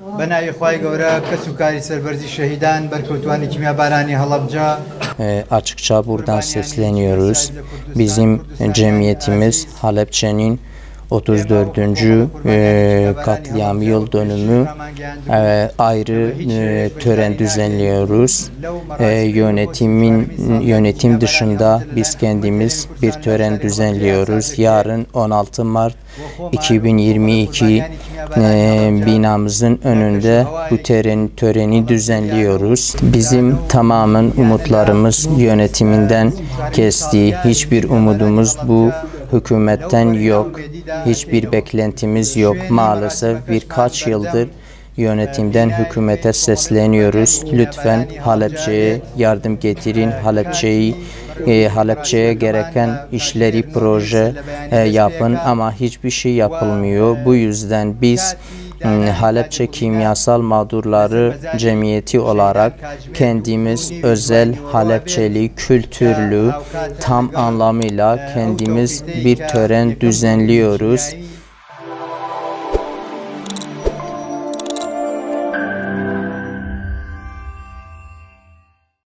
بەناوی خوای گەورە کەس و کاری سەربەرزی şehîdan بەرکەوتوانی کیمیابارانی هەڵەبجە. Açıkça buradan sesleniyoruz. Bizim cemiyetimiz Halepçe'nin 34. katliam yıl dönümü ayrı tören düzenliyoruz. Yönetim dışında biz kendimiz bir tören düzenliyoruz. Yarın 16 Mart 2022 binamızın önünde bu töreni düzenliyoruz. Bizim tamamen umutlarımız yönetiminden kesti. Hiçbir umudumuz bu hükümetten yok. Hiçbir beklentimiz yok. Maalesef birkaç yıldır yönetimden hükümete sesleniyoruz. Lütfen Halepçe'ye yardım getirin. Halepçe'ye gereken işleri, proje yapın ama hiçbir şey yapılmıyor. Bu yüzden biz Halepçe Kimyasal Mağdurları Cemiyeti olarak kendimiz özel Halepçeli, kültürlü, tam anlamıyla kendimiz bir tören düzenliyoruz.